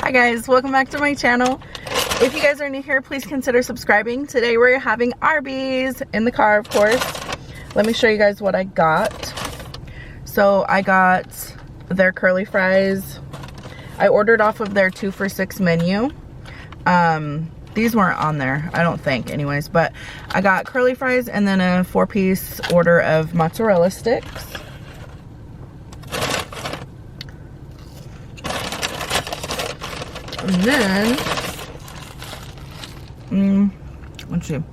Hi guys, welcome back to my channel. If you guys are new here, please consider subscribing. Today we're having Arby's in the car, of course. Let me show you guys what I got. So I got their curly fries. I ordered off of their 2 for $6 menu. These weren't on there, I don't think anyways, but I got curly fries and then a 4-piece order of mozzarella sticks. And then, let's see.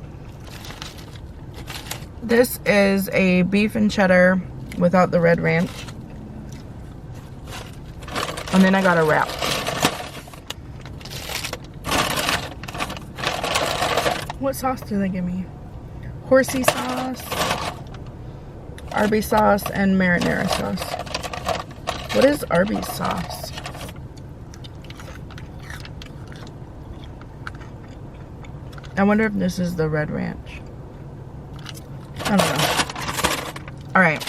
This is a beef and cheddar without the red ranch. And then I got a wrap. What sauce do they give me? Horsey sauce, Arbys sauce, and marinara sauce. What is Arbys sauce? I wonder if this is the red ranch. I don't know. Alright.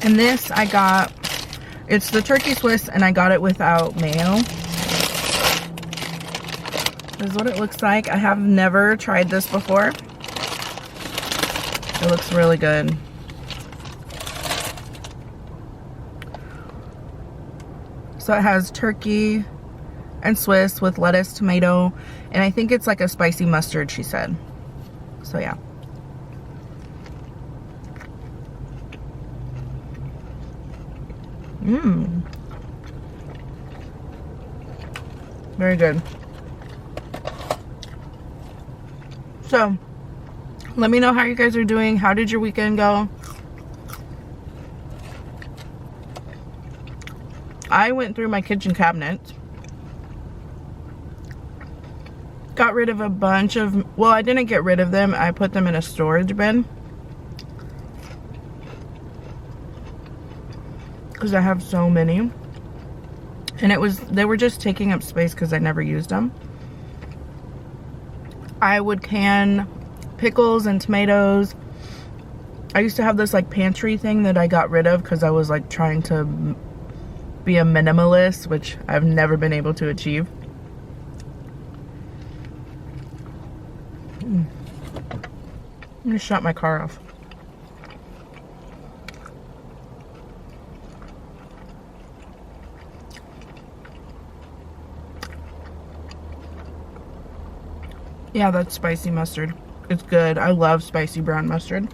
And this I got, it's the turkey Swiss, and I got it without mayo. This is what it looks like. I have never tried this before. It looks really good. So it has turkey and Swiss with lettuce, tomato, and I think it's like a spicy mustard, she said. So yeah. Very good. So, let me know how you guys are doing. How did your weekend go? I went through my kitchen cabinets. Got rid of a bunch of, well, I didn't get rid of them. I put them in a storage bin. Because I have so many. And they were just taking up space because I never used them. I would can pickles and tomatoes. I used to have this like pantry thing that I got rid of because I was like trying to be a minimalist, which I've never been able to achieve. I'm gonna shut my car off. Yeah, that's spicy mustard. It's good. I love spicy brown mustard.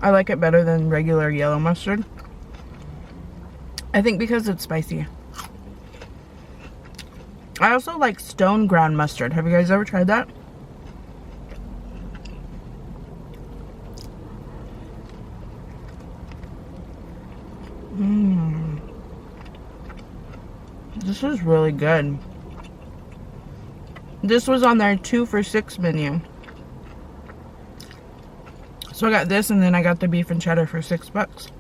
I like it better than regular yellow mustard. I think because it's spicy. I also like stone ground mustard. Have you guys ever tried that? This is really good. This was on their 2 for $6 menu. So I got this and then I got the beef and cheddar for $6.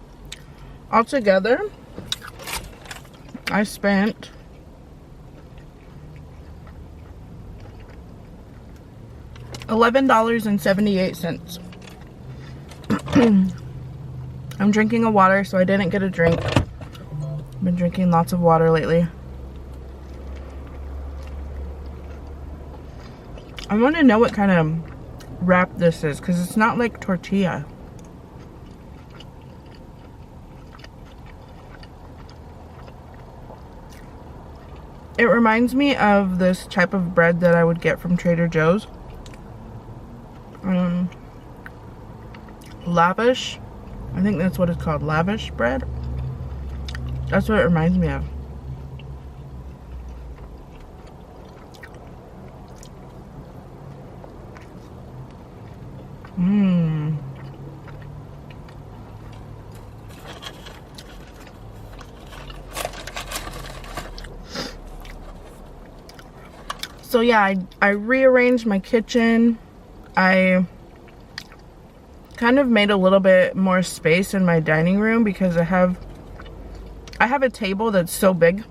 Altogether, I spent $11.78. I'm drinking a water, so I didn't get a drink. I've been drinking lots of water lately. I want to know what kind of wrap this is, because it's not like tortilla. It reminds me of this type of bread that I would get from Trader Joe's. Lavish. I think that's what it's called, lavish bread. That's what it reminds me of. So yeah, I rearranged my kitchen. I kind of made a little bit more space in my dining room because I have a table that's so big.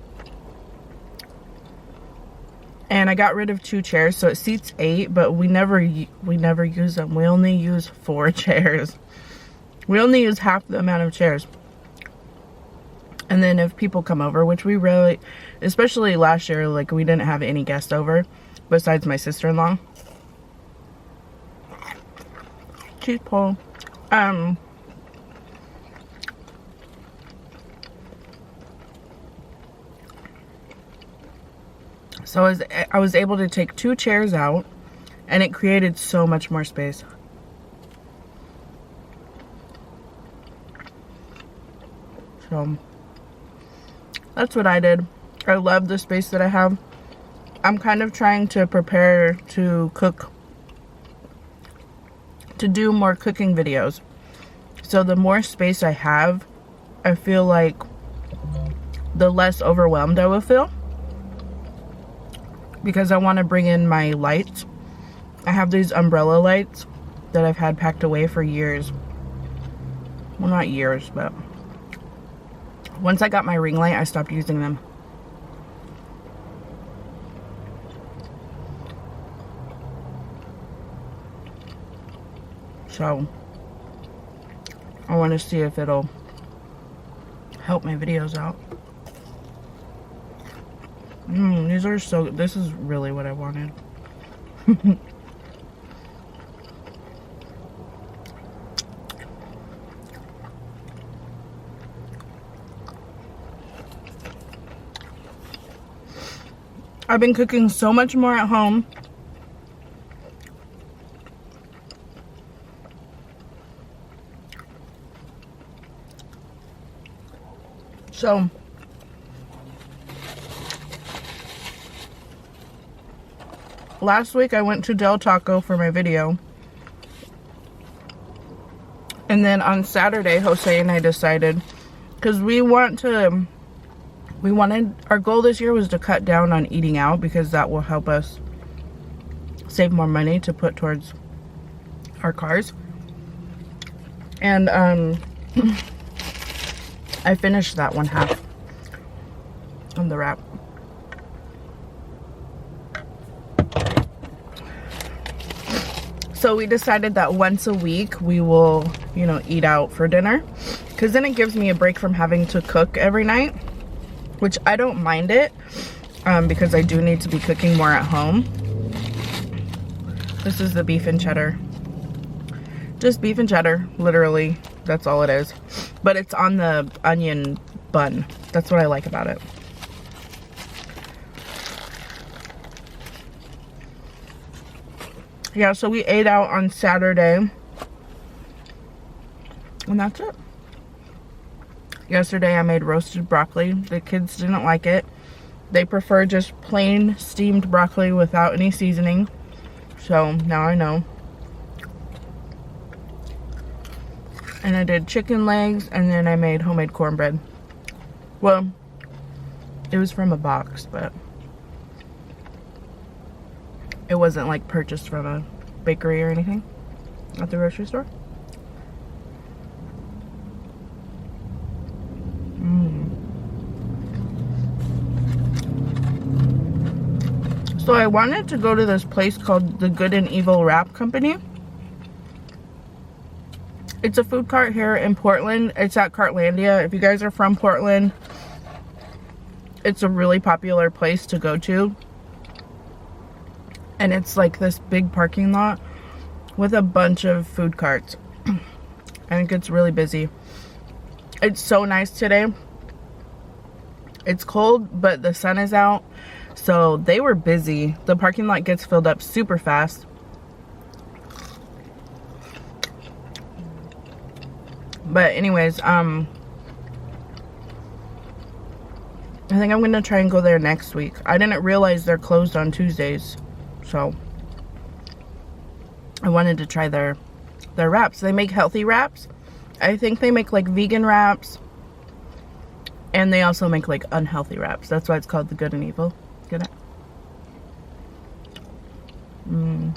And I got rid of 2 chairs, so it seats 8, but we never use them. We only use 4 chairs. We only use half the amount of chairs. And then if people come over, which we really, especially last year, like we didn't have any guests over besides my sister-in-law. Cheese pull. So I was able to take 2 chairs out, and it created so much more space. So that's what I did. I love the space that I have. I'm kind of trying to prepare to cook, to do more cooking videos. So the more space I have, I feel like the less overwhelmed I will feel. Because I want to bring in my lights. I have these umbrella lights that I've had packed away for years. Well, not years, but once I got my ring light, I stopped using them. So I want to see if it'll help my videos out. These are so, this is really what I wanted. I've been cooking so much more at home. So last week I went to Del Taco for my video. And then on Saturday, Jose and I decided, because our goal this year was to cut down on eating out, because that will help us save more money to put towards our cars. And I finished that one half on the wrap. So we decided that once a week we will, you know, eat out for dinner, because then it gives me a break from having to cook every night, which I don't mind it, because I do need to be cooking more at home. This is the beef and cheddar. Just beef and cheddar, literally, that's all it is. But it's on the onion bun. That's what I like about it. Yeah, so we ate out on Saturday. And that's it. Yesterday I made roasted broccoli. The kids didn't like it. They prefer just plain steamed broccoli without any seasoning. So now I know. And I did chicken legs, and then I made homemade cornbread. Well, it was from a box, but it wasn't like purchased from a bakery or anything at the grocery store. So I wanted to go to this place called the Good and Evil Wrap Company. It's a food cart here in Portland. It's at Cartlandia. If you guys are from Portland, it's a really popular place to go to. And it's like this big parking lot with a bunch of food carts. And it gets really busy. It's so nice today. It's cold, but the sun is out. So they were busy. The parking lot gets filled up super fast. But anyways, I think I'm gonna try and go there next week. I didn't realize they're closed on Tuesdays, so I wanted to try their wraps. They make healthy wraps. I think they make like vegan wraps, and they also make like unhealthy wraps. That's why it's called the Good and Evil. Get it? I'm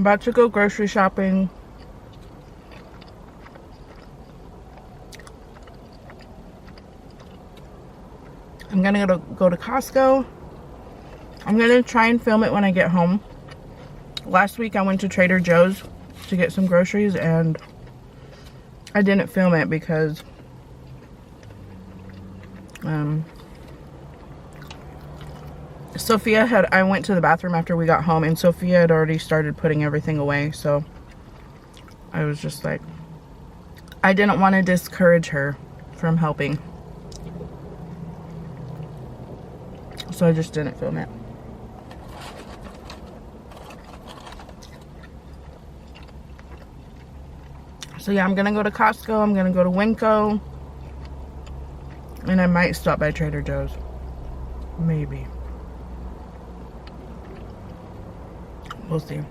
about to go grocery shopping. I'm gonna go to Costco. I'm gonna try and film it when I get home. Last week I went to Trader Joe's to get some groceries and I didn't film it because I went to the bathroom after we got home and Sophia had already started putting everything away, so I was just like, I didn't want to discourage her from helping. So I just didn't film it. So yeah, I'm gonna go to Costco, I'm gonna go to Winco, and I might stop by Trader Joe's. Maybe. We'll see.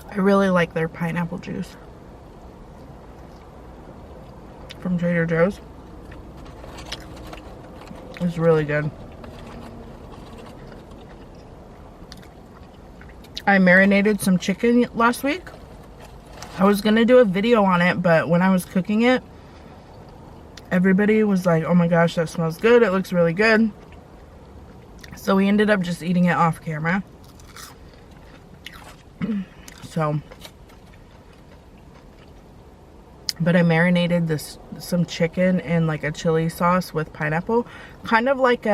I really like their pineapple juice from Trader Joe's. It's really good. I marinated some chicken last week. I was gonna do a video on it, but when I was cooking it, everybody was like, oh my gosh, that smells good, it looks really good. So we ended up just eating it off camera. So, but I marinated some chicken in like a chili sauce with pineapple, kind of like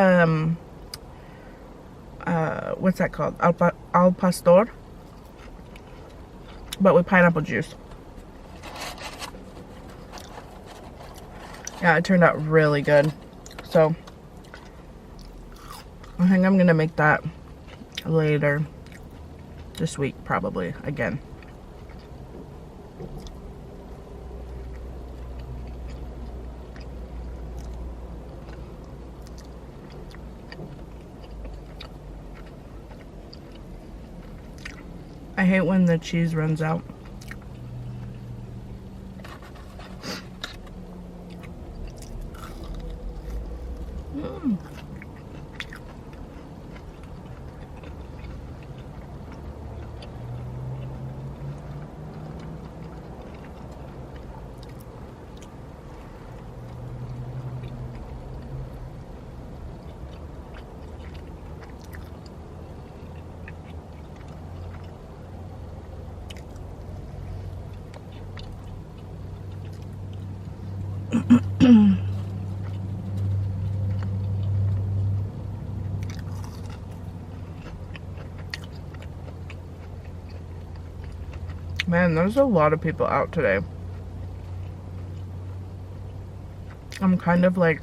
what's that called, al pastor, but with pineapple juice. Yeah, it turned out really good. So I think I'm gonna make that later this week, probably again. I hate when the cheese runs out. Man, there's a lot of people out today. I'm kind of like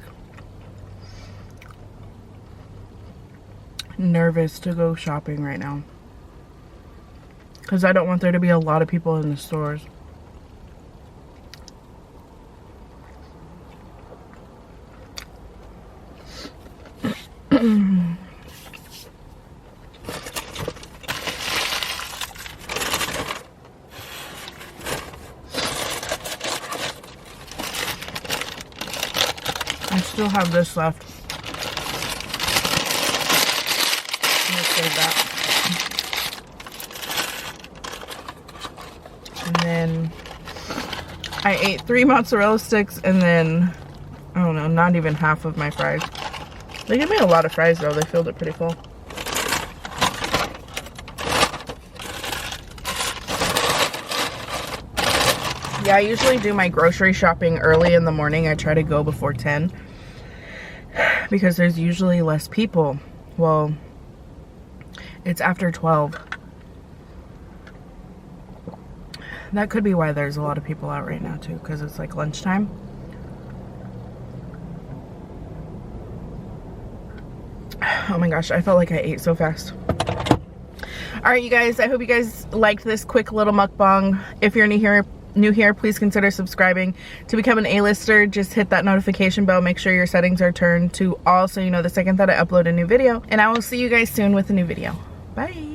nervous to go shopping right now because I don't want there to be a lot of people in the stores. I still have this left. I'm gonna save that. And then I ate 3 mozzarella sticks and then, I don't know, not even half of my fries. They gave me a lot of fries though, they filled it pretty full. Yeah, I usually do my grocery shopping early in the morning. I try to go before 10 because there's usually less people. Well, it's after 12. That could be why there's a lot of people out right now too, because it's like lunchtime. Oh my gosh, I felt like I ate so fast. Alright you guys, I hope you guys liked this quick little mukbang. If you're new here, please consider subscribing. To become an A-lister, just hit that notification bell. Make sure your settings are turned to all so you know the second that I upload a new video. And I will see you guys soon with a new video. Bye!